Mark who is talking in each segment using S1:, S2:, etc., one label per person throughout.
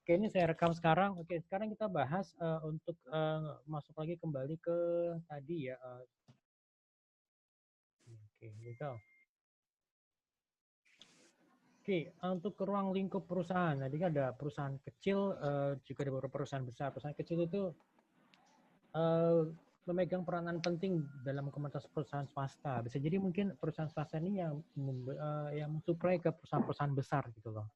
S1: Oke, ini saya rekam sekarang. Oke, sekarang kita bahas untuk masuk lagi kembali ke tadi ya. Oke, gitu. Oke, untuk ruang lingkup perusahaan. Tadi kan ada perusahaan kecil, juga ada beberapa perusahaan besar. Perusahaan kecil itu memegang peranan penting dalam komunitas perusahaan swasta. Bisa jadi mungkin perusahaan swasta ini yang mensuplai ke perusahaan-perusahaan besar gitu loh.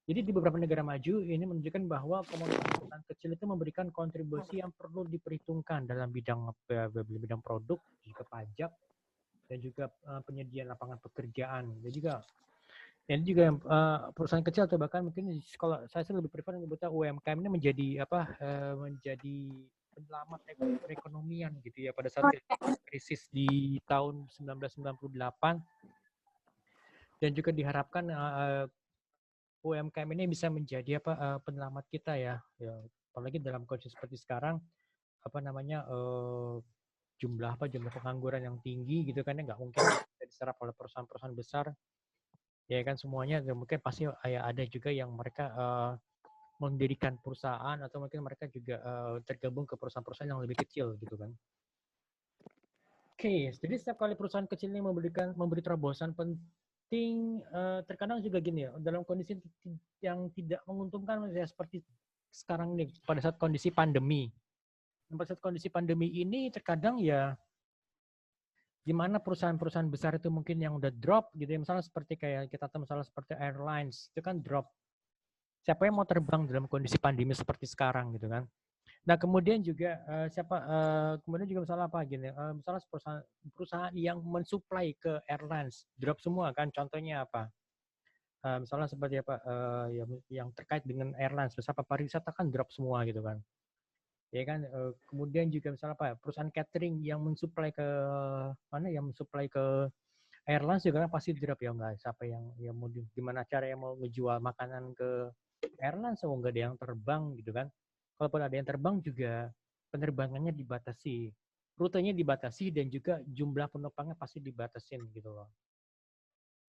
S1: Jadi di beberapa negara maju ini menunjukkan bahwa komunitas perusahaan kecil itu memberikan kontribusi yang perlu diperhitungkan dalam bidang produk, juga pajak, dan juga penyediaan lapangan pekerjaan. Dan juga perusahaan kecil atau bahkan mungkin kalau saya sih lebih prefer menyebutnya UMKM ini menjadi penyelamat perekonomian gitu ya pada saat krisis di tahun 1998, dan juga diharapkan UMKM ini bisa menjadi penyelamat kita ya, apalagi dalam kondisi seperti sekarang jumlah pengangguran yang tinggi gitu kan, ya nggak mungkin bisa diserap oleh perusahaan-perusahaan besar ya kan, semuanya mungkin pasti ya ada juga yang mereka mendirikan perusahaan atau mungkin mereka juga tergabung ke perusahaan-perusahaan yang lebih kecil gitu kan. Oke, jadi setiap kali perusahaan kecil ini memberi terobosan penting, terkadang juga gini ya, dalam kondisi yang tidak menguntungkan ya, seperti sekarang nih pada saat kondisi pandemi. Pada saat kondisi pandemi ini terkadang ya gimana perusahaan-perusahaan besar itu mungkin yang udah drop gitu ya, misalnya seperti kayak kita tahu misalnya seperti airlines itu kan drop. Siapa yang mau terbang dalam kondisi pandemi seperti sekarang gitu kan? Nah, kemudian juga kemudian juga misalnya apa gini, misalnya perusahaan yang mensuplai ke airlines drop semua kan, contohnya apa? Misalnya seperti apa yang terkait dengan airlines, misalnya pariwisata kan drop semua gitu kan. Ya kan, kemudian juga misalnya apa? Perusahaan catering yang mensuplai ke airlines juga kan pasti drop ya, nggak siapa yang mau gimana cara yang mau ngejual makanan ke airlines, so nggak ada yang terbang gitu kan. Kalaupun ada yang terbang juga penerbangannya dibatasi, rutenya dibatasi, dan juga jumlah penumpangnya pasti dibatasin gitu loh.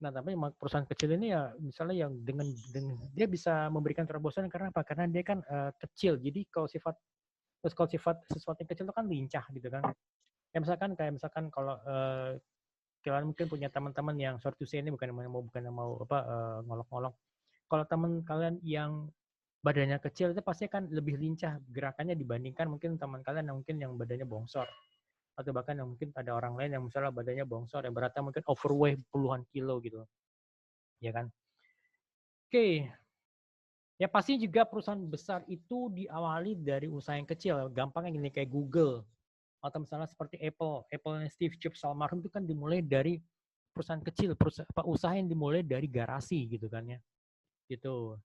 S1: Nah, tapi perusahaan kecil ini ya misalnya yang dengan dia bisa memberikan terobosan karena apa? Karena dia kan kecil. Jadi kalau sifat sesuatu yang kecil itu kan lincah gitu kan. Ya misalkan kalau kalian mungkin punya teman-teman yang short to say ini bukan mau ngolok-ngolok. Kalau teman kalian yang badannya kecil itu pasti kan lebih lincah gerakannya dibandingkan mungkin teman kalian yang mungkin yang badannya bongsor, atau bahkan yang mungkin ada orang lain yang misalnya badannya bongsor yang beratnya mungkin overweight puluhan kilo gitu, ya kan? Oke, ya pasti juga perusahaan besar itu diawali dari usaha yang kecil. Gampangnya gini kayak Google atau misalnya seperti Apple Steve Jobs almarhum itu kan dimulai dari perusahaan kecil, usaha yang dimulai dari garasi gitu kan ya, gitu.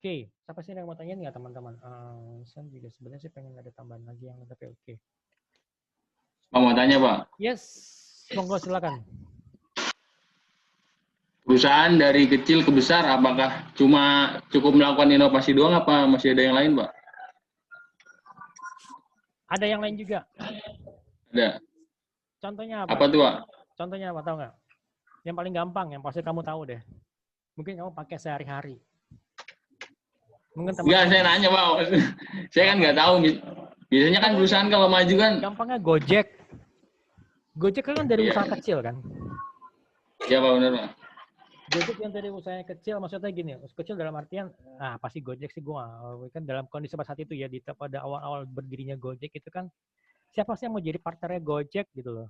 S1: Oke, siapa sih yang mau tanya nggak teman-teman? Saya juga sebenarnya sih pengen ada tambahan lagi yang tapi oke.
S2: Pak mau tanya Pak.
S1: Yes, monggo silakan.
S2: Perusahaan dari kecil ke besar, apakah cuma cukup melakukan inovasi doang, apa masih ada yang lain Pak?
S1: Ada yang lain juga.
S2: Ada.
S1: Contohnya
S2: Apa
S1: apa?
S2: tuh Pak?
S1: Contohnya apa, tahu nggak? Yang paling gampang, yang pasti kamu tahu deh. Mungkin kamu pakai sehari-hari. Mungkin
S2: Enggak,
S1: teman-teman.
S2: saya nanya Pak. Saya kan
S1: Apa?
S2: nggak tahu. Biasanya kan perusahaan kalau maju kan.
S1: Gampangnya Gojek. Gojek kan dari usaha kecil kan?
S2: Iya Pak, benar Pak.
S1: Gojek yang dari usahanya kecil, maksudnya gini, kecil dalam artian, pasti Gojek sih gue kan dalam kondisi pada saat itu ya, pada awal-awal berdirinya Gojek itu kan, siapa sih yang mau jadi partnernya Gojek gitu loh.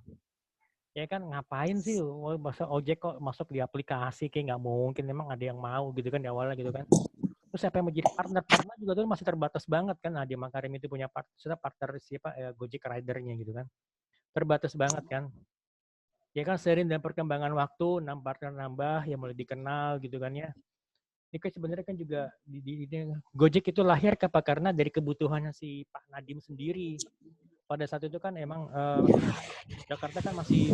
S1: Ya kan, ngapain sih masa ojek kok masuk di aplikasi, kayak nggak mungkin, memang ada yang mau gitu kan di awalnya gitu kan. Terus siapa yang mau jadi partner juga tuh masih terbatas banget kan. Nadiem Makarim itu punya partner siapa Gojek Rider-nya gitu kan. Terbatas banget kan. Ya kan, seiring dengan perkembangan waktu, partner nambah, yang mulai dikenal gitu kan ya. Ini kan sebenarnya kan juga Gojek itu lahir karena dari kebutuhannya si Pak Nadiem sendiri. Pada saat itu kan emang Jakarta kan masih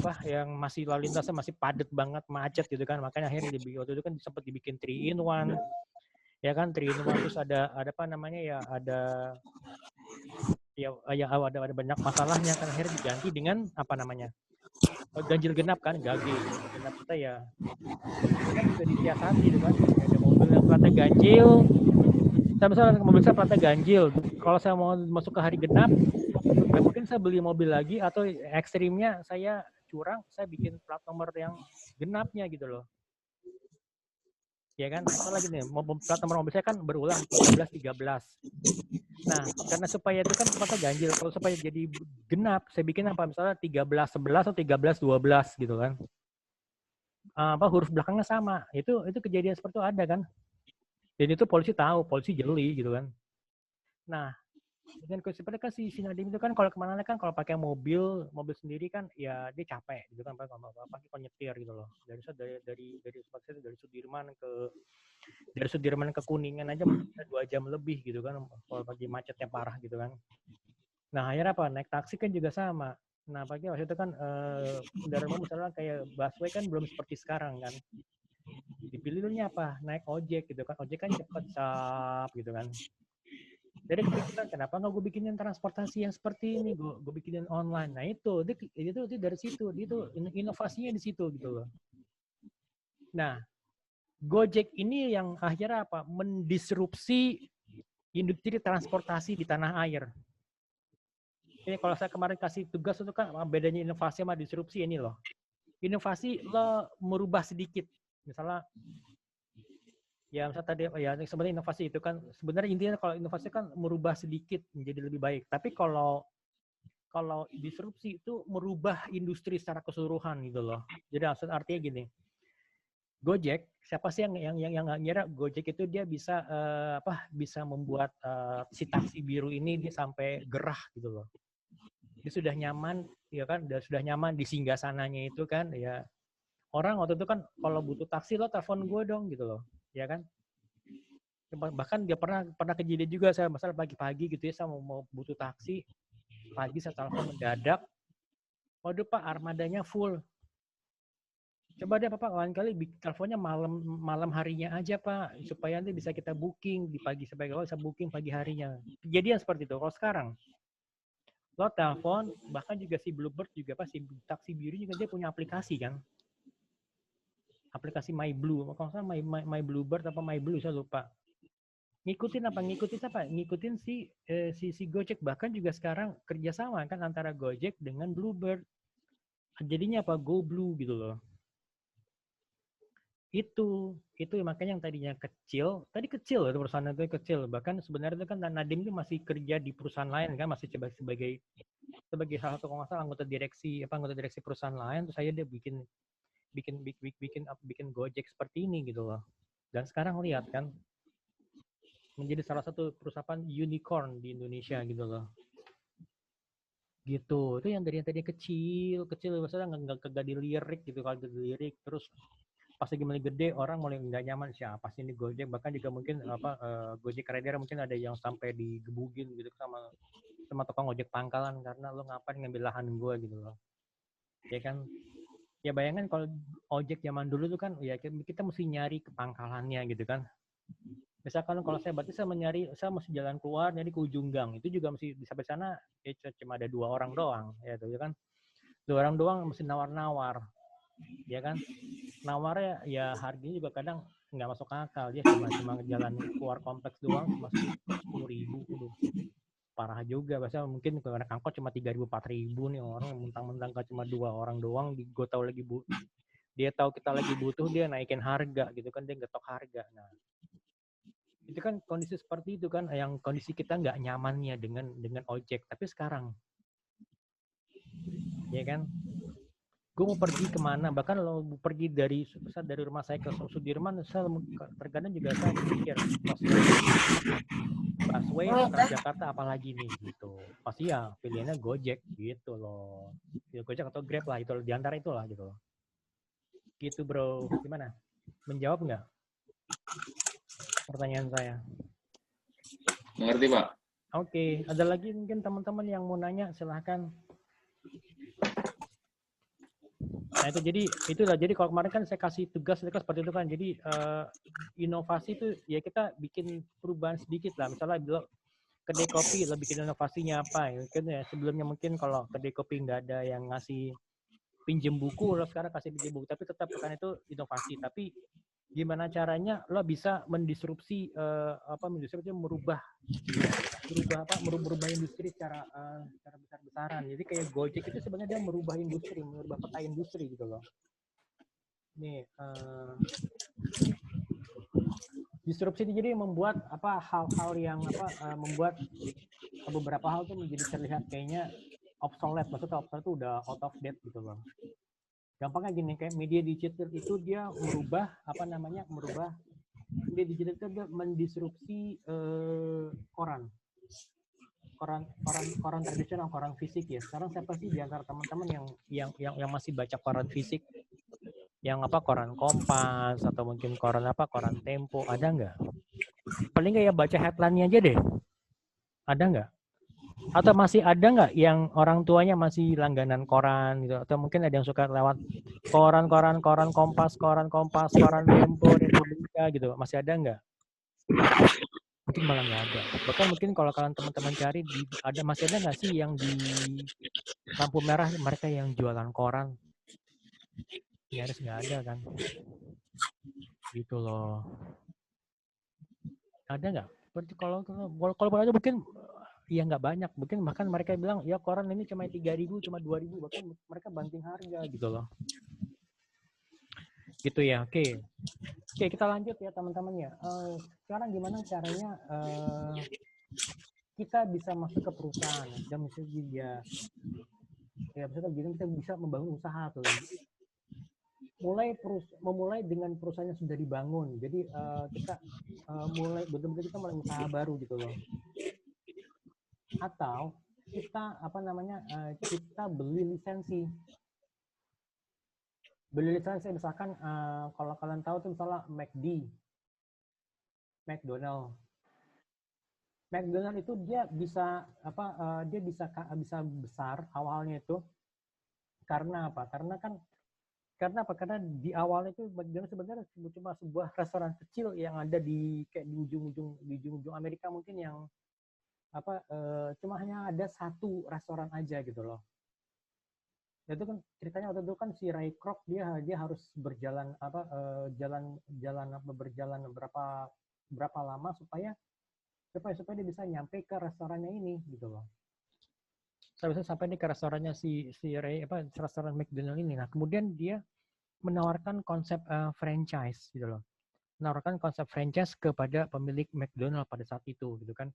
S1: lalu lintasnya masih padat banget, macet gitu kan, makanya akhirnya waktu itu kan sempat dibikin 3-in-1, ya kan, 3-in-1, terus ada apa namanya ya, ada banyak masalahnya kan, akhirnya diganti dengan apa namanya, ganjil genap kan, ganjil genap kita ya kan juga disiasati gitu kan, ada mobil yang platnya ganjil, Saya misalnya mobil saya platnya ganjil, kalau saya mau masuk ke hari genap, ya mungkin saya beli mobil lagi, atau ekstrimnya saya curang, saya bikin plat nomor yang genapnya gitu loh. Ya kan, misalnya gini, plat nomor mobil saya kan berulang 13. Nah, karena supaya itu kan platnya ganjil, kalau supaya jadi genap, saya bikin apa, misalnya 1311 atau 1312 gitu kan. Huruf belakangnya sama. Itu kejadian seperti itu ada kan. Dan itu polisi tahu, polisi jeli gitu kan. Nah, dengan sebenarnya kan si Nadiem itu kan kalau kemana kan kalau pakai mobil sendiri kan ya dia capek gitu kan, apalagi kalau nyetir gitu loh. Dari Sudirman ke Kuningan aja bisa 2 jam lebih gitu kan, kalau pagi macetnya parah gitu kan. Nah, akhirnya apa? Naik taksi kan juga sama. Nah, pagi waktu itu kan kendaraan umum misalnya kayak busway kan belum seperti sekarang kan. Dipilihnya apa? Naik ojek gitu kan. Ojek kan cepet sap gitu kan. Jadi kepikiran kenapa nggak gue bikinin transportasi yang seperti ini, gue bikinin online. Nah itu dari situ, itu inovasinya di situ gitu loh. Nah, Gojek ini yang akhirnya apa? Mendisrupsi industri transportasi di tanah air. Ini kalau saya kemarin kasih tugas itu kan bedanya inovasi sama disrupsi ini loh. Inovasi lo merubah sedikit, misalnya ya misalnya tadi ya sebenarnya inovasi itu kan sebenarnya intinya kalau inovasi kan merubah sedikit menjadi lebih baik. Tapi kalau disrupsi itu merubah industri secara keseluruhan gitu loh. Jadi artinya gini, Gojek, siapa sih yang nggak ngira Gojek itu dia bisa bisa membuat si taksi biru ini dia sampai gerah gitu loh. Dia sudah nyaman, ya kan, sudah nyaman di singgasananya itu kan, ya orang waktu itu kan kalau butuh taksi lo telepon gue dong gitu loh, ya kan. Bahkan dia pernah kejadian juga saya masalah pagi-pagi gitu ya, saya mau butuh taksi pagi, saya telepon mendadak, waduh Pak armadanya full. Coba deh Pak lain kali teleponnya malam harinya aja Pak, supaya nanti bisa kita booking di pagi, supaya kalau bisa booking pagi harinya. Kejadian seperti itu. Kalau sekarang lo telepon, bahkan juga si Bluebird juga si taksi biru juga dia punya aplikasi kan, aplikasi My Blue, kalau nggak salah My Bluebird apa My Blue saya lupa. Ngikutin si Gojek, bahkan juga sekarang kerjasama kan antara Gojek dengan Bluebird. Jadinya apa, Go Blue gitu loh. Itu makanya yang tadinya kecil, tadi kecil itu perusahaan itu kecil, bahkan sebenarnya itu kan Nadiem itu masih kerja di perusahaan lain kan, masih coba sebagai salah satu kalau nggak salah anggota direksi perusahaan lain, terus saya dia bikin Gojek seperti ini gitu loh. Dan sekarang lihat kan menjadi salah satu perusahaan unicorn di Indonesia gitu loh. Gitu. Itu yang dari yang tadi kecil maksudnya nggak dilirik gitu, kalau dilirik terus pas lagi mulai gede orang mulai nggak nyaman, siapa sih ini Gojek, bahkan juga mungkin Gojek Rider mungkin ada yang sampai digebugin gitu sama tukang ojek pangkalan karena lo ngapain ngambil lahan gue gitu loh. Ya kan, ya bayangkan kalau ojek zaman dulu tuh kan ya kita mesti nyari ke pangkalannya gitu kan. Misalkan kalau saya berarti saya mesti jalan keluar nyari ke ujung gang, itu juga mesti sampai sana ya cuma ada 2 orang doang ya tuh ya kan. 2 orang doang mesti nawar-nawar. Ya kan? Nawarnya ya harganya juga kadang nggak masuk akal, dia cuma jalan keluar kompleks doang cuma 10.000, parah juga. Biasanya mungkin kalau naik angkot cuma 3.000 4.000 nih, orang mentang-mentang cuma 2 orang doang, gue tahu lagi dia tahu kita lagi butuh, dia naikin harga gitu kan, dia ngetok harga. Nah itu kan kondisi seperti itu kan yang kondisi kita nggak nyamannya dengan ojek. Tapi sekarang ya kan, gue mau pergi kemana, bahkan lo pergi dari rumah saya ke Sudirman, saya terkadang juga saya mikir busway Transjakarta apalagi nih gitu, pasti ya pilihannya Gojek gitu loh, ya Gojek atau Grab lah, itu di antara itulah gitu loh. Gitu bro, gimana, menjawab nggak pertanyaan saya?
S2: Mengerti Pak.
S1: Oke, ada lagi mungkin teman-teman yang mau nanya, silahkan. Nah itu jadi kalau kemarin kan saya kasih tugas seperti itu kan, jadi inovasi itu ya kita bikin perubahan sedikit lah, misalnya bilang kedai kopi lo bikin inovasinya apa ya, mungkin ya sebelumnya mungkin kalau kedai kopi nggak ada yang ngasih pinjem buku, lo sekarang kasih pinjem buku, tapi tetap kan itu inovasi. Tapi gimana caranya lo bisa mendisrupsi merubah industri secara besar-besaran. Jadi kayak Gojek itu sebenarnya dia merubah peta industri gitu loh. Nih disrupsi ini jadi membuat hal-hal yang membuat beberapa hal tuh menjadi terlihat kayaknya obsolete. Maksudnya obsolete itu udah out of date gitu loh. Gampangnya gini, kayak media digital itu dia merubah media digital itu dia mendisrupsi koran tradisional, koran fisik ya. Sekarang siapa sih di antara teman-teman yang masih baca koran fisik? Yang koran Kompas atau mungkin koran Tempo, ada nggak? Paling nggak ya baca headline-nya aja deh. Ada nggak? Atau masih ada nggak yang orang tuanya masih langganan koran gitu? Atau mungkin ada yang suka lewat koran Kompas, koran Tempo, Republika gitu. Masih ada nggak? Mungkin malah nggak ada. Bahkan mungkin kalau kalian teman-teman cari masih ada nggak sih yang di lampu merah mereka yang jualan koran? Nyaris nggak ada kan? Gitu loh. Ada nggak? Kalau ada mungkin ya nggak banyak. Mungkin bahkan mereka bilang ya koran ini cuma 3.000, cuma 2.000, bahkan mereka banting harga gitu loh. Gitu ya. Oke, kita lanjut ya teman-teman ya. Sekarang gimana caranya kita bisa masuk ke perusahaan dan misalnya misalnya kita bisa membangun usaha tuh. Jadi memulai dengan perusahaan yang sudah dibangun. Jadi kita betul-betul kita mulai usaha baru gitu loh. Atau kita kita beli lisensi. Misalkan kalau kalian tahu tuh misalnya McDonald itu dia bisa bisa besar awalnya itu karena apa? Karena di awal itu McDonald sebenarnya cuma sebuah restoran kecil yang ada di ujung-ujung Amerika mungkin yang cuma hanya ada satu restoran aja gitu loh. Itu kan ceritanya waktu itu kan si Ray Kroc dia harus berjalan berjalan berapa lama supaya dia bisa nyampe ke restorannya ini gitu loh. Sampai ke restorannya si Ray restoran McDonald ini. Nah, kemudian dia menawarkan konsep franchise gitu loh. Menawarkan konsep franchise kepada pemilik McDonald pada saat itu gitu kan.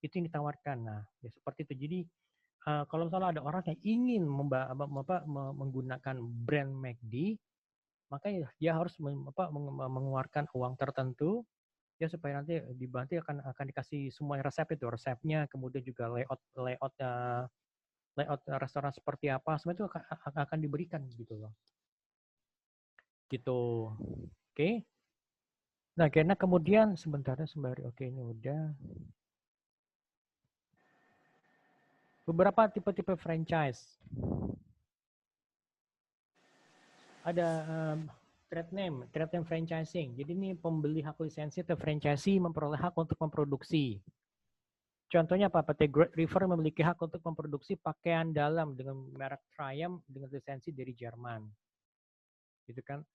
S1: Itu yang ditawarkan. Nah, ya seperti itu. Jadi kalau misalnya ada orang yang ingin menggunakan brand McD, maka dia harus mengeluarkan uang tertentu ya supaya nanti dibantu akan dikasih semua resepnya, kemudian juga layout restoran seperti apa, semua itu akan diberikan gitu loh. Gitu. Oke. Nah, karena kemudian sembari oke ini udah. Beberapa tipe-tipe franchise. Ada trade name franchising. Jadi ini pembeli hak lisensi atau franchisee memperoleh hak untuk memproduksi. Contohnya apa? PT Great River memiliki hak untuk memproduksi pakaian dalam dengan merek Triumph dengan lisensi dari Jerman. Gitu kan?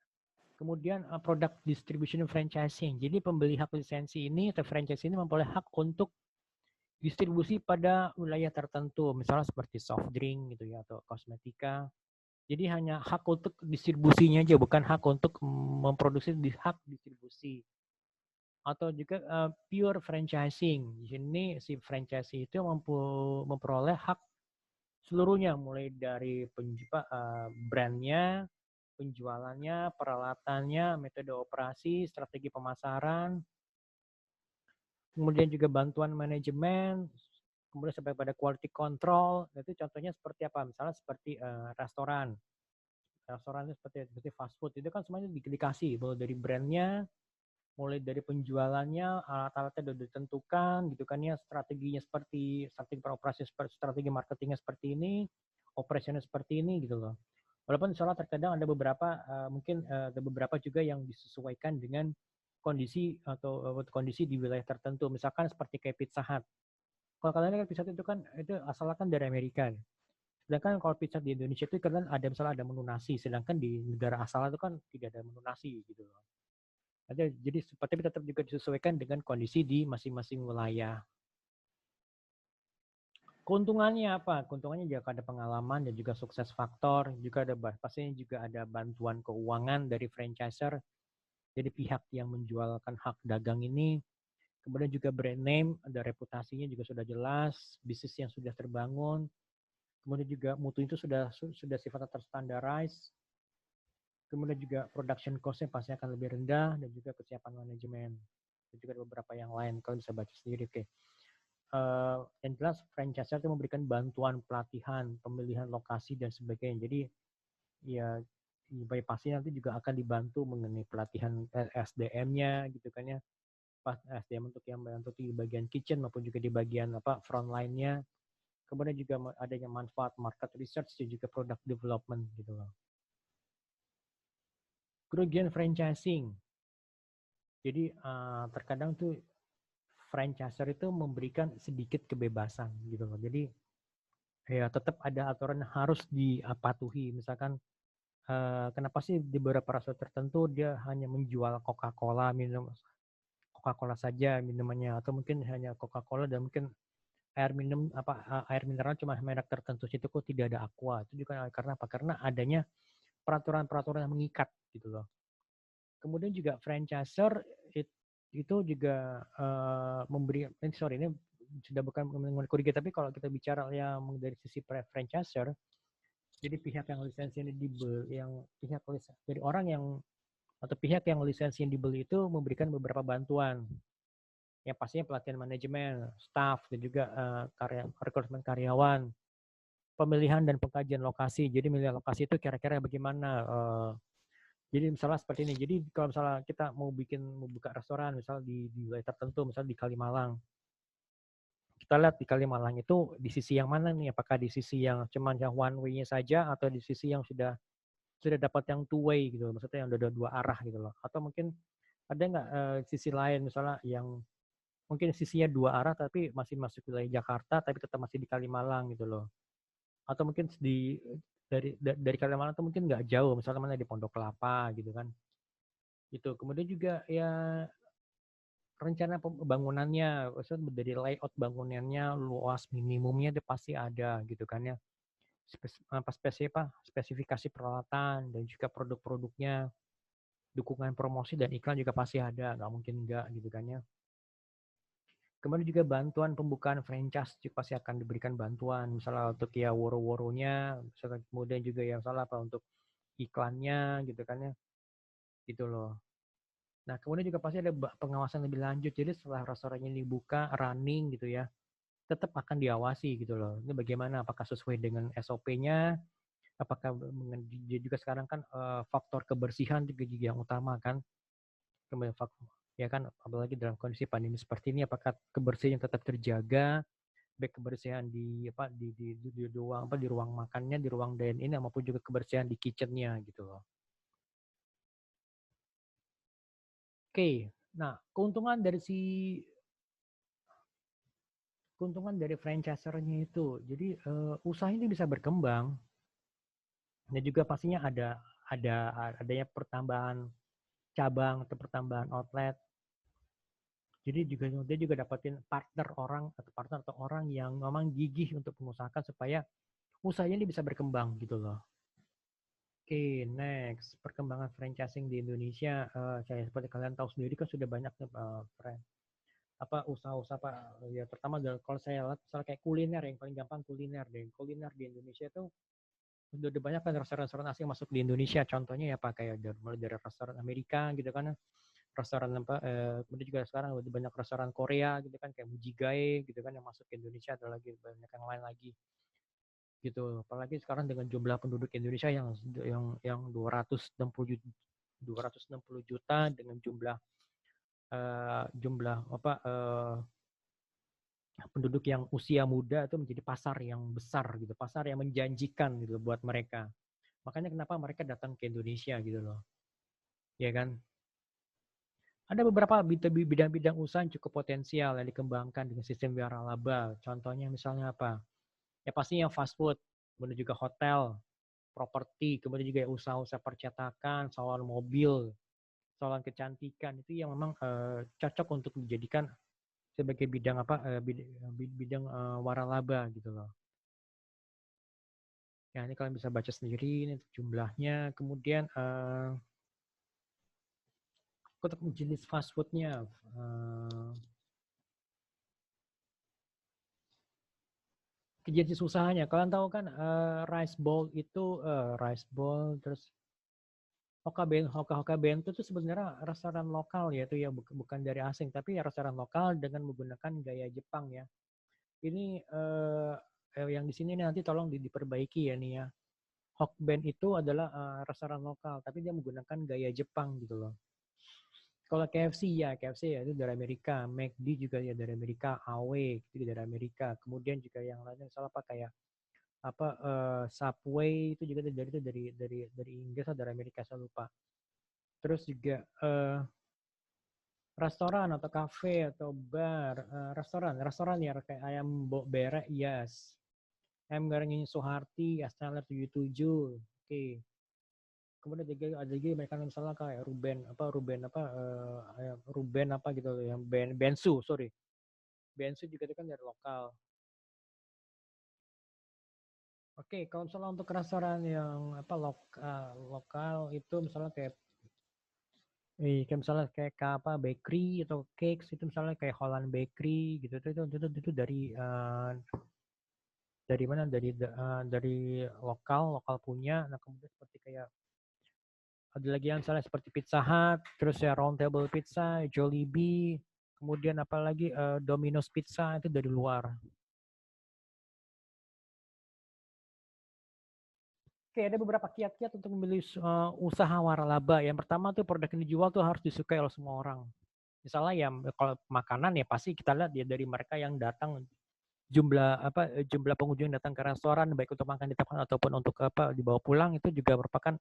S1: Kemudian product distribution franchising. Jadi pembeli hak lisensi ini atau franchise ini memperoleh hak untuk distribusi pada wilayah tertentu, misalnya seperti soft drink gitu ya atau kosmetika. Jadi hanya hak untuk distribusinya aja, bukan hak untuk memproduksi hak distribusi. Atau juga pure franchising. Di sini si franchisee itu memperoleh hak seluruhnya, mulai dari brandnya, penjualannya, peralatannya, metode operasi, strategi pemasaran, kemudian juga bantuan manajemen, kemudian sampai pada quality control. Itu contohnya seperti apa? Misalnya seperti restoran itu seperti fast food, itu kan semuanya dikasih mulai dari brandnya, mulai dari penjualannya, alat-alatnya sudah ditentukan gitu kan ya, strateginya seperti strategi peroperasi, strategi marketingnya seperti ini, operasional seperti ini gitu loh. Walaupun misalnya terkadang ada beberapa juga yang disesuaikan dengan kondisi di wilayah tertentu, misalkan seperti kayak Pizza Hut. Kalau kalian lihat Pizza Hut itu kan itu asalkan dari Amerika. Sedangkan kalau pizza di Indonesia itu kan ada menu nasi, sedangkan di negara asal itu kan tidak ada menu nasi gitu loh. Jadi tapi tetap juga disesuaikan dengan kondisi di masing-masing wilayah. Keuntungannya apa? Keuntungannya juga ada pengalaman dan juga sukses faktor, juga ada pastinya juga ada bantuan keuangan dari franchiser. Jadi pihak yang menjualkan hak dagang ini, kemudian juga brand name, ada reputasinya juga sudah jelas, bisnis yang sudah terbangun, kemudian juga mutu itu sudah sifatnya terstandarized, kemudian juga production cost-nya pasti akan lebih rendah, dan juga kesiapan manajemen. Dan juga ada beberapa yang lain, kalau bisa baca sendiri. Oke. Yang jelas franchise itu memberikan bantuan pelatihan, pemilihan lokasi, dan sebagainya. Jadi ya pasti nanti juga akan dibantu mengenai pelatihan SDM-nya gitu kan ya. SDM untuk di bagian kitchen maupun juga di bagian front line-nya. Kemudian juga adanya manfaat market research dan juga product development gitu loh. Kerugian franchising. Jadi terkadang tuh franchiser itu memberikan sedikit kebebasan gitu loh. Jadi ya tetap ada aturan yang harus dipatuhi. Misalkan kenapa sih di beberapa restoran tertentu dia hanya menjual Coca-Cola, minum Coca-Cola saja minumannya, atau mungkin hanya Coca-Cola dan mungkin air mineral cuma merek tertentu, situ kok tidak ada Aqua. Itu juga karena apa? Karena adanya peraturan-peraturan yang mengikat gitu loh. Kemudian juga franchiser itu juga memberi, ini sudah bukan mengenai tapi kalau kita bicara yang dari sisi franchiser, jadi pihak yang lisensi dibeli, dari orang yang atau pihak yang lisensi yang dibeli itu memberikan beberapa bantuan. Yang pastinya pelatihan manajemen, staff, dan juga rekrutmen karyawan, pemilihan dan pengkajian lokasi. Jadi milih lokasi itu kira-kira bagaimana. Jadi misalnya seperti ini. Jadi kalau misalnya kita mau buka restoran, misalnya di wilayah tertentu, misalnya di Kalimalang. Kita lihat di Kalimalang itu di sisi yang mana nih? Apakah di sisi yang cuman yang one way-nya saja, atau di sisi yang sudah dapat yang two way gitu, maksudnya yang udah dua arah gitu loh. Atau mungkin ada nggak sisi lain misalnya yang mungkin sisinya dua arah tapi masih masuk wilayah Jakarta tapi tetap masih di Kalimalang gitu loh. Atau mungkin dari Kalimalang tuh mungkin nggak jauh, misalnya mana di Pondok Kelapa gitu kan. Gitu. Kemudian juga ya rencana pembangunannya, maksudnya dari layout bangunannya, luas minimumnya itu pasti ada gitu kan ya. Spesifikasi peralatan dan juga produk-produknya, dukungan promosi dan iklan juga pasti ada, nggak mungkin nggak gitu kan ya. Kemudian juga bantuan pembukaan franchise juga pasti akan diberikan bantuan, misalnya untuk ya woro-woronya, misalnya kemudian juga yang salah apa untuk iklannya gitu kan ya, gitu loh. Nah kemudian juga pasti ada pengawasan lebih lanjut, jadi setelah restorannya dibuka running gitu ya, tetap akan diawasi gitu loh. Ini bagaimana, apakah sesuai dengan SOP-nya, apakah juga sekarang kan faktor kebersihan juga yang utama kan, kemudian ya kan, apalagi dalam kondisi pandemi seperti ini, apakah kebersihan tetap terjaga, baik kebersihan di ruang makannya, di ruang dine in, maupun juga kebersihan di kitchennya gitu loh. Oke, nah keuntungan dari franchisernya itu, jadi usaha ini bisa berkembang dan juga pastinya adanya pertambahan cabang atau pertambahan outlet. Jadi dia juga dapatin partner atau orang yang memang gigih untuk mengusahakan supaya usahanya ini bisa berkembang gitu loh. Oke, next perkembangan franchising di Indonesia. Saya seperti kalian tahu sendiri kan sudah banyak usaha-usaha ya pertama kalau saya lihat misalnya kayak kuliner, yang paling gampang kuliner di Indonesia itu udah banyak kan restoran-restoran asing masuk di Indonesia. Contohnya ya kayak mulai dari restoran Amerika gitu kan, restoran kemudian juga sekarang udah banyak restoran Korea gitu kan, kayak Mujigae gitu kan yang masuk ke Indonesia, ada lagi banyak yang lain lagi gitu. Apalagi sekarang dengan jumlah penduduk Indonesia yang 260 juta dengan jumlah penduduk yang usia muda, itu menjadi pasar yang besar gitu, pasar yang menjanjikan gitu buat mereka. Makanya kenapa mereka datang ke Indonesia gitu loh. Ya kan? Ada beberapa bidang-bidang usaha yang cukup potensial yang dikembangkan dengan sistem waralaba. Contohnya misalnya apa? Ya pastinya fast food, kemudian juga hotel, properti, kemudian juga usaha-usaha percetakan, salon mobil, salon kecantikan itu yang memang cocok untuk dijadikan sebagai bidang bidang waralaba gitu loh. Ya ini kalian bisa baca sendiri ini jumlahnya. Kemudian untuk jenis fast foodnya, jenis usahanya. Kalian tahu kan rice bowl itu rice bowl terus Hoka Bento itu sebenarnya restoran lokal ya itu ya bukan dari asing tapi ya restoran lokal dengan menggunakan gaya Jepang ya. Ini yang di sini nanti tolong diperbaiki ya nih ya. Hokben itu adalah restoran lokal tapi dia menggunakan gaya Jepang gitu loh. Kalau KFC ya itu dari Amerika, McD juga ya dari Amerika, AW itu dari Amerika. Kemudian juga yang lainnya misalnya apa kayak Subway itu juga dari Inggris atau dari Amerika saya lupa. Terus juga restoran atau kafe atau bar, restoran ya kayak ayam Mbok Berek, yes. Ayam goreng Soeharti, Astaler 77, oke. Kemudian ada juga mereka misalnya kayak Ruben apa gitu yang Bensu, sorry. Bensu juga itu kan dari lokal. Oke, kalau misalnya untuk restoran yang lokal itu misalnya kayak misalnya kayak bakery atau cakes itu misalnya kayak Holland Bakery gitu itu dari mana dari lokal punya. Nah kemudian seperti kayak ada lagi yang misalnya seperti Pizza Hut, terus ya Round Table Pizza, Jollibee, kemudian apalagi Domino's Pizza itu dari luar. Oke, ada beberapa kiat-kiat untuk memilih usaha waralaba. Yang pertama tuh produk yang dijual tuh harus disukai oleh semua orang. Misalnya ya kalau makanan ya pasti kita lihat ya dari mereka yang datang jumlah pengunjung yang datang ke restoran baik untuk makan di tempat ataupun untuk dibawa pulang itu juga merupakan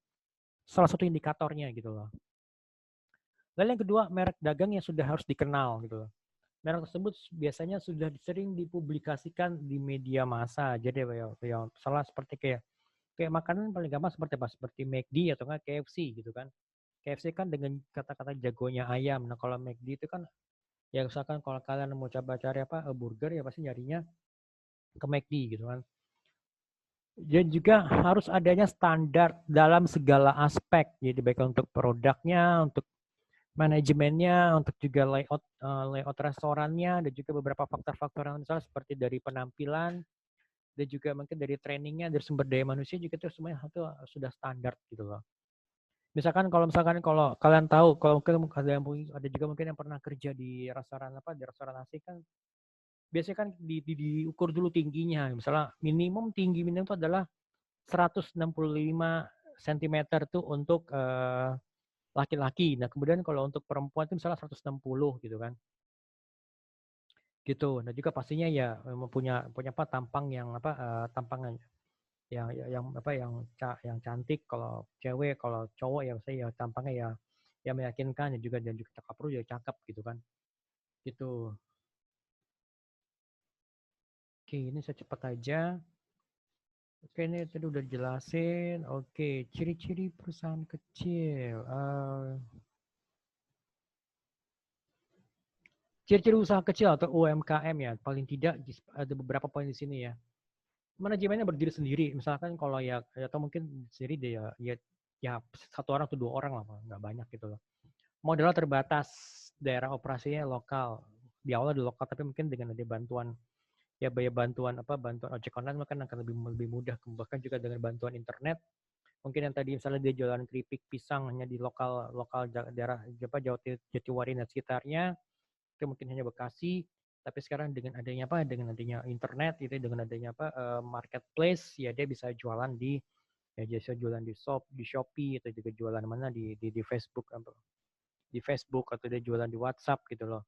S1: salah satu indikatornya gitu loh. Lalu yang kedua, merek dagang yang sudah harus dikenal gitu loh. Merek tersebut biasanya sudah sering dipublikasikan di media massa. Jadi ya salah seperti kayak makanan paling gampang seperti apa? Seperti McD atau enggak KFC gitu kan. KFC kan dengan kata-kata jagonya ayam. Nah kalau McD itu kan ya misalkan kalau kalian mau coba cari burger ya pasti nyarinya ke McD gitu kan. Dan juga harus adanya standar dalam segala aspek. Jadi baik untuk produknya, untuk manajemennya, untuk juga layout restorannya, dan juga beberapa faktor-faktor yang misalnya seperti dari penampilan, dan juga mungkin dari trainingnya, dari sumber daya manusia juga itu semuanya itu sudah standar gitu loh. Misalkan kalau kalian tahu, kalau mungkin ada juga mungkin yang pernah kerja di restoran di restoran asing kan, biasanya kan diukur dulu tingginya. Misalnya tinggi minimum itu adalah 165 cm tuh untuk laki-laki. Nah, kemudian kalau untuk perempuan itu misalnya 160 gitu kan. Gitu. Nah, juga pastinya ya punya tampang yang tampangan yang cantik kalau cewek, kalau cowok ya saya ya tampangnya ya meyakinkan ya juga dan juga cakep perlu ya cakep gitu kan. Gitu. Oke, ini saya cepat aja. Oke, ini tadi udah dijelasin. Oke, ciri-ciri perusahaan kecil. Ciri-ciri usaha kecil atau UMKM ya, paling tidak ada beberapa poin di sini ya. Manajemennya berdiri sendiri, misalkan kalau ya atau mungkin sendiri dia ya satu orang atau dua orang lah, nggak banyak gitu loh. Modalnya terbatas, daerah operasinya lokal. Di awal di lokal, tapi mungkin dengan ada bantuan bantuan ojek online mungkin akan lebih mudah. Bahkan juga dengan bantuan internet, mungkin yang tadi misalnya dia jualan keripik pisang hanya di lokal daerah Jatiwaringin dan sekitarnya, itu mungkin hanya Bekasi, tapi sekarang dengan adanya internet itu dengan adanya marketplace ya dia bisa jualan di Shopee atau juga jualan mana di Facebook atau dia jualan di WhatsApp gitu loh.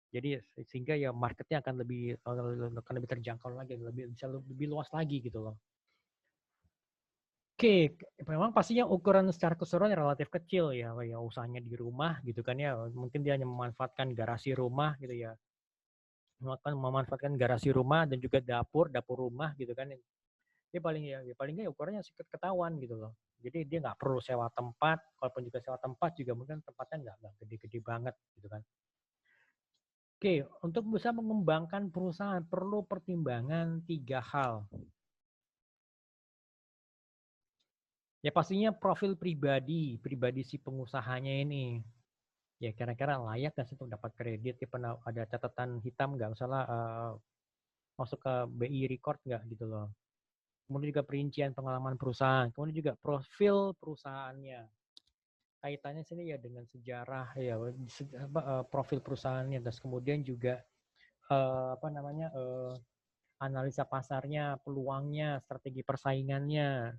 S1: Jadi sehingga ya marketnya akan lebih terjangkau lagi, bisa lebih luas lagi gitu loh. Oke, memang pastinya ukuran secara keseluruhan relatif kecil ya usahanya di rumah gitu kan ya. Mungkin dia hanya memanfaatkan garasi rumah gitu ya. Memanfaatkan garasi rumah dan juga dapur rumah gitu kan. Dia paling nggak ukurannya sedikit ketahuan gitu loh. Jadi dia nggak perlu sewa tempat, kalaupun juga sewa tempat juga mungkin tempatnya nggak gede-gede banget gitu kan. Oke, untuk bisa mengembangkan perusahaan perlu pertimbangan 3 hal. Ya pastinya profil pribadi si pengusahanya ini. Ya kira-kira layak nggak sih untuk dapat kredit? Ya pernah ada catatan hitam nggak? Misalnya masuk ke BI record nggak gitu loh. Kemudian juga perincian pengalaman perusahaan. Kemudian juga profil perusahaannya. Kaitannya sini ya dengan sejarah ya profil perusahaannya. Terus kemudian juga analisa pasarnya, peluangnya, strategi persaingannya.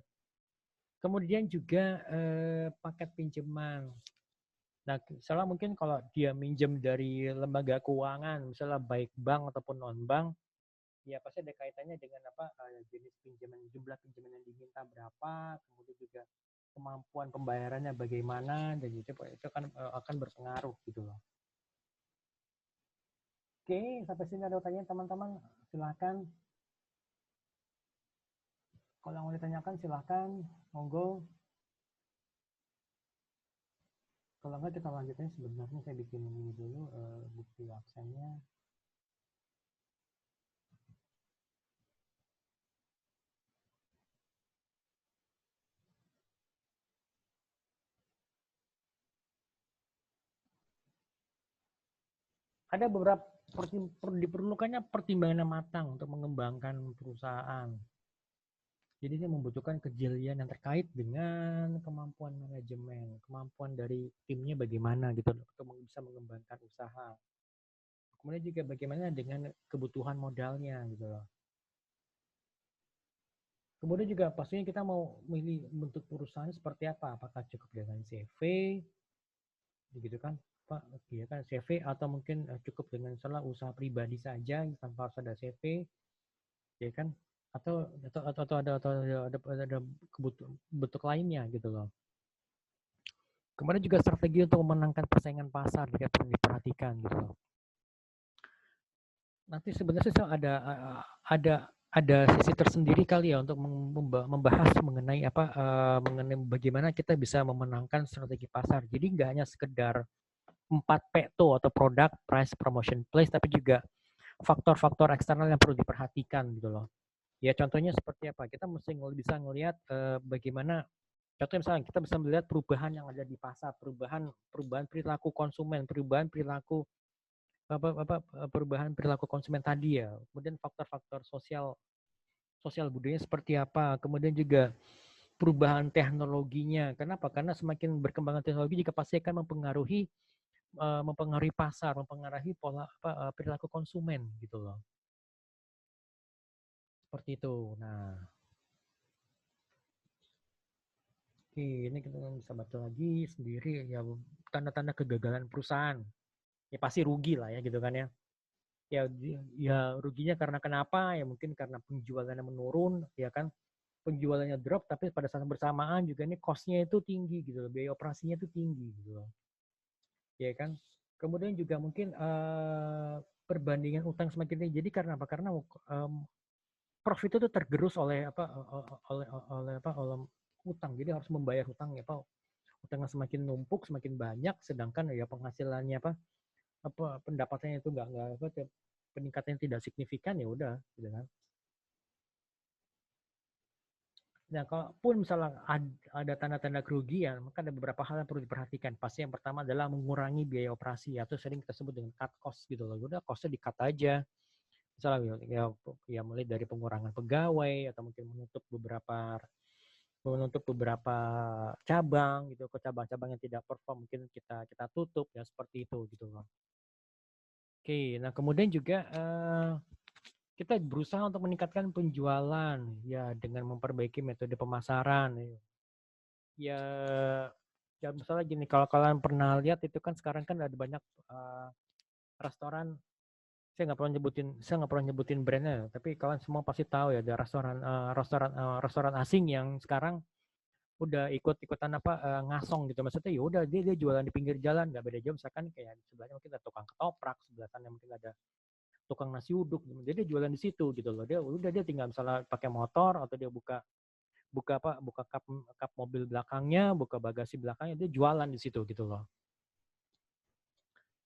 S1: Kemudian juga paket pinjaman. Nah, misalnya mungkin kalau dia minjem dari lembaga keuangan, misalnya baik bank ataupun non bank, ya pasti ada kaitannya dengan jenis pinjaman, jumlah pinjaman yang diminta berapa, kemudian juga kemampuan pembayarannya bagaimana, dan itu akan berpengaruh gitu loh. Oke, sampai sini ada pertanyaan teman-teman, silakan. Kalau mau ditanyakan silahkan, monggo. Kalau enggak kita lanjutnya sebenarnya saya bikin ini dulu bukti absennya. Ada beberapa diperlukannya pertimbangan yang matang untuk mengembangkan perusahaan. Jadi ini membutuhkan kejelian yang terkait dengan kemampuan manajemen, kemampuan dari timnya bagaimana gitu untuk bisa mengembangkan usaha. Kemudian juga bagaimana dengan kebutuhan modalnya gitu loh. Kemudian juga pastinya kita mau milih bentuk perusahaan seperti apa, apakah cukup dengan CV, gitu kan, Pak, ya kan CV atau mungkin cukup dengan salah usaha pribadi saja tanpa harus ada CV, ya kan? Atau ada kebutuhan bentuk lainnya gitu loh. Kemudian juga strategi untuk memenangkan persaingan pasar juga perlu diperhatikan gitu loh. Nanti sebenarnya ada sisi tersendiri kali ya untuk membahas mengenai mengenai bagaimana kita bisa memenangkan strategi pasar. Jadi nggak hanya sekedar 4P itu atau product, price, promotion, place, tapi juga faktor-faktor eksternal yang perlu diperhatikan gitu loh. Ya contohnya seperti apa? Kita mesti bisa ngelihat bagaimana contohnya misalnya kita bisa melihat perubahan yang ada di pasar, perubahan perilaku konsumen, perubahan perilaku konsumen tadi ya. Kemudian faktor-faktor sosial budayanya seperti apa. Kemudian juga perubahan teknologinya. Kenapa? Karena semakin berkembangnya teknologi juga pasti akan mempengaruhi pasar, mempengaruhi pola perilaku konsumen gitu loh. Seperti itu. Nah, oke, ini kita bisa baca lagi sendiri ya tanda-tanda kegagalan perusahaan. Ya pasti rugi lah ya gitu kan ya. Ya ruginya karena kenapa? Ya mungkin karena penjualannya menurun, ya kan. Penjualannya drop, tapi pada saat bersamaan juga ini cost-nya itu tinggi gitu loh. Biaya operasinya itu tinggi gitu loh. Ya kan. Kemudian juga mungkin perbandingan utang semakin tinggi. Jadi karena apa? Karena profit itu tergerus oleh oleh utang. Jadi harus membayar hutang ya Pak. Utangnya semakin numpuk, semakin banyak, sedangkan ya penghasilannya pendapatannya itu nggak peningkatannya tidak signifikan ya udah gitu kan. Nah, kalaupun misalnya ada tanda-tanda kerugian, maka ada beberapa hal yang perlu diperhatikan. Pasti yang pertama adalah mengurangi biaya operasi atau sering kita sebut dengan cut cost gitu loh. Udah costnya di-cut aja. Misalnya ya mulai dari pengurangan pegawai atau mungkin menutup beberapa cabang gitu, ke cabang-cabang yang tidak perform mungkin kita tutup ya seperti itu gitu loh. Oke, nah kemudian juga kita berusaha untuk meningkatkan penjualan ya dengan memperbaiki metode pemasaran. Ya, ya misalnya gini, kalau kalian pernah lihat itu kan sekarang kan ada banyak restoran. Saya nggak pernah nyebutin brandnya, tapi kalian semua pasti tahu ya ada restoran asing yang sekarang udah ikut-ikutan ngasong gitu. Maksudnya ya udah dia jualan di pinggir jalan, nggak beda jauh misalkan kayak di sebelahnya mungkin ada tukang ketoprak, sebelah sana mungkin ada tukang nasi uduk, jadi dia jualan di situ gitu loh. Dia tinggal misalnya pakai motor atau dia buka buka kap mobil belakangnya, buka bagasi belakangnya, dia jualan di situ gitu loh.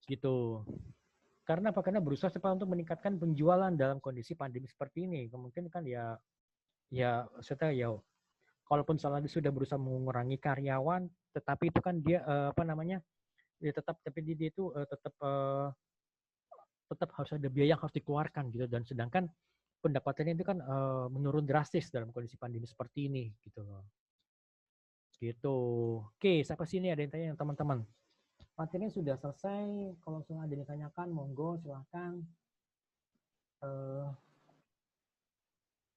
S1: Gitu. Karena apa? Karena berusaha supaya untuk meningkatkan penjualan dalam kondisi pandemi seperti ini. Mungkin kan ya serta ya kalaupun salah dia sudah berusaha mengurangi karyawan, tetapi itu kan dia dia tetap tapi dia itu tetap harus ada biaya yang harus dikeluarkan gitu, dan sedangkan pendapatannya itu kan menurun drastis dalam kondisi pandemi seperti ini gitu loh. Gitu. Oke, sampai sini ada yang tanya teman-teman. Materinya sudah selesai. Kalau misalnya ada yang ditanyakan, monggo silahkan.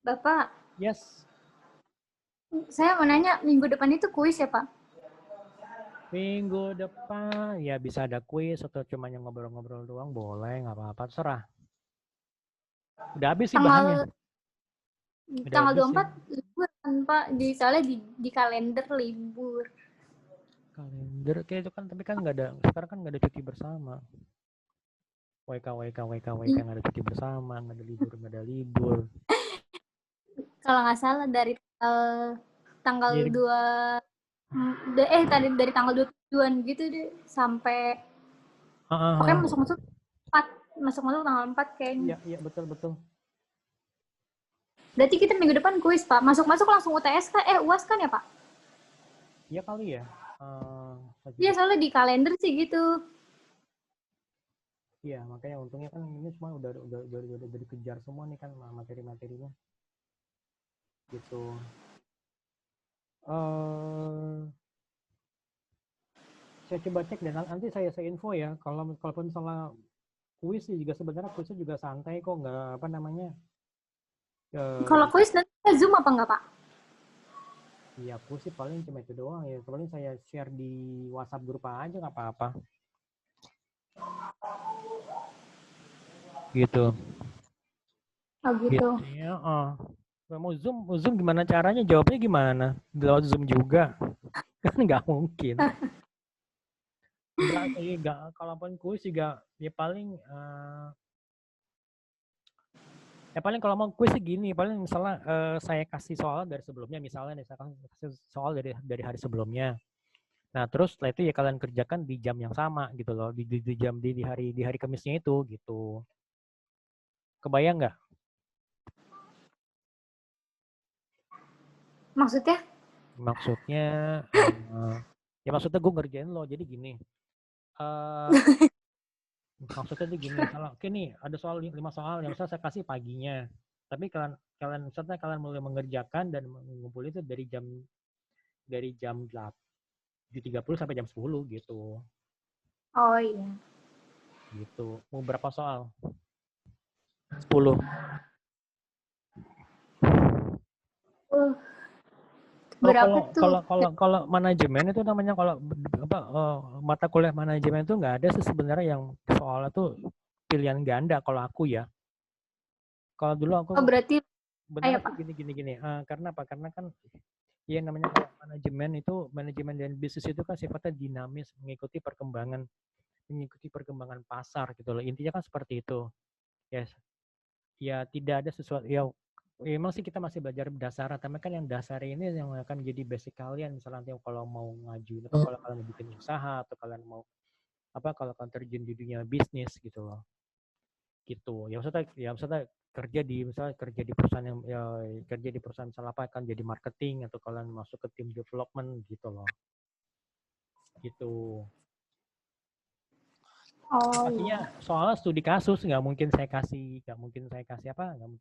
S3: Bapak,
S1: Yes.
S3: saya mau nanya, minggu depan itu kuis ya, Pak?
S1: Minggu depan ya bisa ada kuis atau cuma yang ngobrol-ngobrol doang, boleh, nggak apa-apa, terserah. Udah habis sih bahannya.
S3: Tanggal 24 libur kan, Pak? Soalnya di kalender libur.
S1: Kalender kayak itu kan, tapi kan nggak ada, sekarang kan nggak ada cuti bersama. WK nggak ada cuti bersama, nggak ada libur.
S3: Kalau nggak salah dari tanggal
S1: Jadi,
S3: 2 dari tanggal 27-an gitu deh sampai pokoknya masuk tanggal 4 kayaknya.
S1: Iya betul.
S3: Berarti kita minggu depan kuis, Pak. Masuk langsung UTS kan? UAS kan ya, Pak?
S1: Iya kali ya.
S3: Iya, soalnya di kalender sih gitu.
S1: Iya, makanya untungnya kan ini semua udah dikejar semua nih kan materi-materinya. Gitu. Saya coba cek dan nanti saya info ya. Kalaupun salah kuis sih juga sebenarnya kuisnya juga santai kok, nggak apa namanya.
S3: Kalau kuis nanti Zoom apa enggak, Pak?
S1: Iya, aku sih paling cuma itu doang ya. Paling saya share di WhatsApp grup aja nggak apa-apa. Gitu.
S3: Oh gitu.
S1: Ya, mau Zoom gimana caranya? Jawabnya gimana? Lewat Zoom juga? Kan nggak mungkin. Enggak, kalaupun kuis juga ya paling kalau mau kuis segini, paling misalnya saya kasih soal dari sebelumnya, misalnya nih saya kasih soal dari hari sebelumnya. Nah, terus setelah itu ya kalian kerjakan di jam yang sama gitu loh, di jam di hari Kamisnya itu gitu. Kebayang nggak?
S3: Maksudnya?
S1: Maksudnya ya maksudnya gue ngerjain lo. Jadi gini. Maksudnya tuh gini, kalau oke nih ada soal 5 soal yang misalnya saya kasih paginya. Tapi kalian misalnya kalian mulai mengerjakan dan mengumpul itu dari jam 7.30 sampai jam 10 gitu.
S3: Oh iya.
S1: Gitu. Mau berapa soal? 10.
S3: Berapa tuh?
S1: Kalau manajemen itu namanya mata kuliah manajemen itu nggak ada sih sebenarnya yang soalnya tuh pilihan ganda kalau aku ya. Kalau dulu aku
S3: berarti
S1: benar tuh gini. Karena apa? Karena kan yang namanya kalau manajemen dan bisnis itu kan sifatnya dinamis, mengikuti perkembangan pasar gitu loh. Intinya kan seperti itu. Yes. Ya tidak ada sesuatu ya memang sih kita masih belajar dasar, tapi kan yang dasar ini yang akan jadi basic kalian. Misalnya nanti kalau mau ngajuin atau kalau kalian mau bikin usaha atau kalian mau kalau kalian terjun di dunia bisnis gitu loh. Gitu. Misalnya kerja di perusahaan yang kerja di perusahaan misalnya apa kan jadi marketing atau kalian masuk ke tim development gitu loh. Gitu. Pastinya soalnya studi kasus nggak mungkin saya kasih apa yang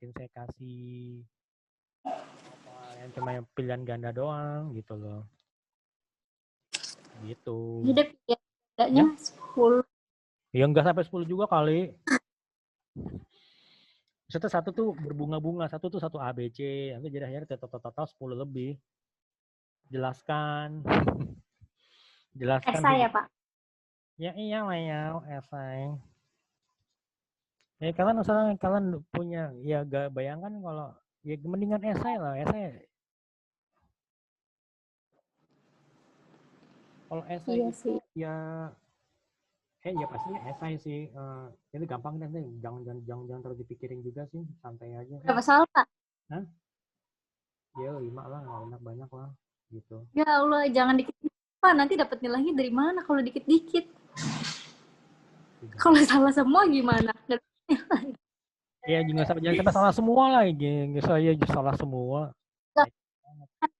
S1: cuma yang pilihan ganda doang gitu loh. Gitu.
S3: Jadi pilihannya 10.
S1: Ya nggak sampai 10 juga kali. Satu tuh berbunga-bunga, satu tuh satu ABC, nanti jadi akhirnya total 10 lebih. Jelaskan.
S3: Esai ya, Pak?
S1: Ya iyalah ya, esai. Ya kalian punya, ya gak bayangkan kalau, ya mendingan esai lah, esai. Kalau esai
S3: Iya
S1: itu
S3: sih.
S1: ya pastinya esai sih. Itu gampang nanti, jangan terlalu dipikirin juga sih, santai aja sih.
S3: Berapa soal, Pak?
S1: Hah? Ya 5 lah, nggak banyak lah gitu.
S3: Ya Allah, jangan dikit-dikit. Pak, nanti dapat nilainya dari mana kalau dikit-dikit? Kalau salah semua gimana?
S1: Ya jangan sampai salah semua lah, nggak saya salah semua.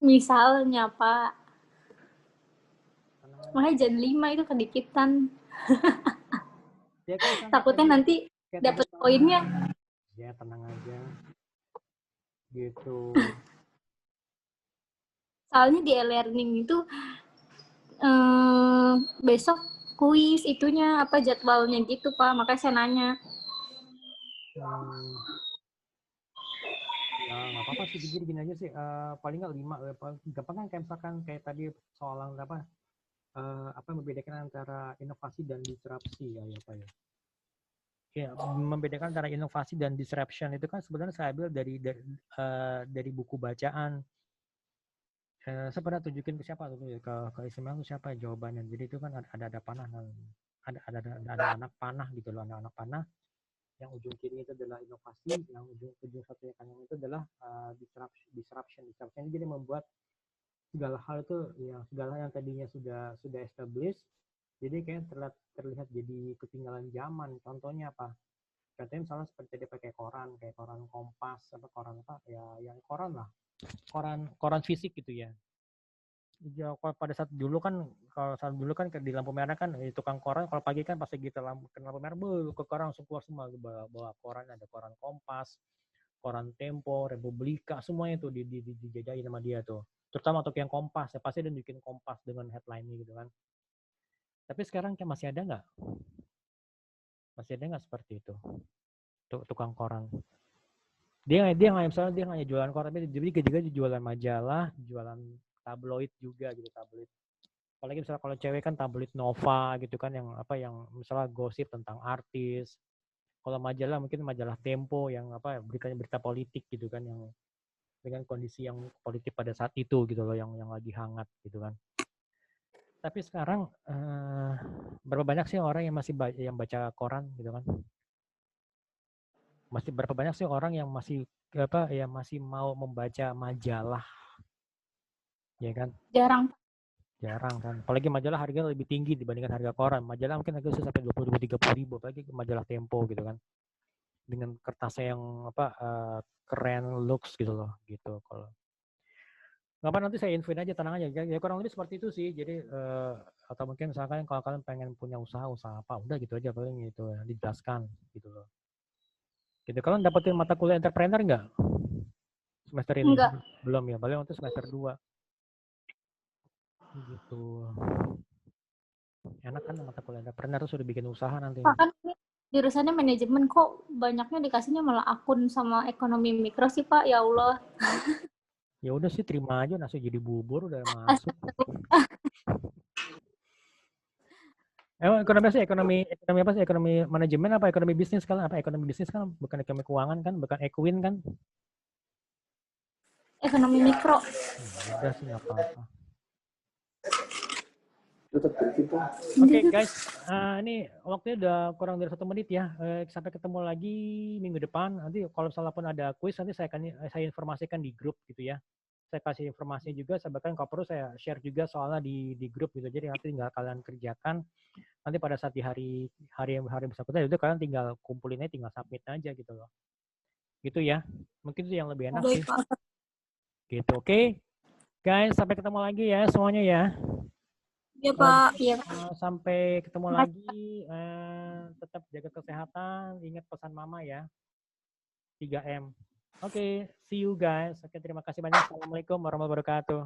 S3: Misalnya Pak, makanya jangan 5 itu kedikitan.
S1: Ya, kan,
S3: Takutnya nanti dapat poinnya.
S1: Ya tenang aja gitu.
S3: Soalnya di e-learning itu besok kuis itunya apa jadwalnya gitu Pak, makanya saya nanya.
S1: Ya nggak apa-apa sih, jadi gini aja sih, paling nggak 5, gampang kan, kayak misalkan kayak tadi soalan apa membedakan antara inovasi dan disrupsi ya Pak ya. Ya, membedakan antara inovasi dan disruption itu kan sebenarnya saya ambil dari buku bacaan. Saya pernah tunjukin ke siapa tuh, ke Ismail tuh siapa jawabannya. Jadi itu kan ada panah, ada anak panah gitu loh, anak panah. Yang ujung kiri itu adalah inovasi, yang ujung satunya kanan itu adalah disruption. Disruption jadi membuat segala hal yang tadinya sudah established, jadi kayak terlihat jadi ketinggalan zaman. Contohnya apa? Contohnya misalnya seperti dia pakai kayak koran Kompas, koran apa ya, yang koran lah, koran fisik gitu ya. Pada saat dulu kan di lampu merah kan tukang koran kalau pagi kan pas kita lampu merah ke koran langsung keluar semua, bawa koran, ada koran Kompas, koran Tempo, Republika, semuanya tuh dijajahin sama dia tuh. Terutama untuk yang Kompas, ya pasti dia bikin Kompas dengan headline-nya gitu kan. Tapi sekarang kayak masih ada nggak? Masih ada nggak seperti itu? Tukang koran. Dia nggak jualan koran, tapi dia juga jualan majalah, jualan tabloid juga gitu, tabloid. Apalagi misalnya kalau cewek kan tabloid Nova gitu kan, yang misalnya gosip tentang artis. Kalau majalah mungkin majalah Tempo yang berita politik gitu kan, yang dengan kondisi yang politik pada saat itu gitu loh, yang lagi hangat gitu kan. Tapi sekarang berapa banyak sih orang yang masih baca koran gitu kan? Masih berapa banyak sih orang yang masih mau membaca majalah, ya kan? Jarang kan. Apalagi majalah harganya lebih tinggi dibandingkan harga koran. Majalah mungkin harga sampai 20.000-30.000, apalagi majalah Tempo gitu kan. Dengan kertasnya yang keren, looks gitu loh, gitu. Kalau nggak, nanti saya infoin aja, tenang aja. Ya kurang lebih seperti itu sih. Jadi atau mungkin misalkan kalau kalian pengen punya usaha apa, udah gitu aja paling gitu, dijelaskan gitu loh. Gitu. Kalian dapetin mata kuliah entrepreneur nggak semester ini?
S3: Enggak.
S1: Belum ya, paling untuk semester 2. Gitu. Enak kan mata kuliah entrepreneur tuh, sudah bikin usaha nanti.
S3: Kan jurusannya manajemen, kok banyaknya dikasihnya malah akun sama ekonomi mikro sih Pak, ya Allah.
S1: Ya udah sih, terima aja, nasi jadi bubur udah masuk. Ekonomi apa sih? Ekonomi manajemen apa ekonomi bisnis kan? Apa ekonomi bisnis kan? Bukan ekonomi keuangan kan? Bukan Equin kan?
S3: Ekonomi mikro.
S1: Udah sih, nggak apa-apa. Oke, guys, ini waktunya udah kurang dari 1 menit ya. Sampai ketemu lagi minggu depan. Nanti kalau misalnya pun ada kuis, nanti saya informasikan di grup gitu ya. Saya kasih informasi juga, saya bahkan kalau perlu saya share juga soalnya di grup gitu. Jadi nanti tinggal kalian kerjakan. Nanti pada saat di hari bersangkutan itu kalian tinggal kumpulinnya, tinggal submit aja gitu loh. Gitu ya. Mungkin itu yang lebih enak sih. Gitu, oke. Guys, sampai ketemu lagi ya semuanya ya.
S3: Iya Pak. Iya.
S1: Sampai ketemu lagi. Tetap jaga kesehatan. Ingat pesan mama ya. 3M. Oke, see you guys. Oke, terima kasih banyak. Assalamualaikum warahmatullahi wabarakatuh.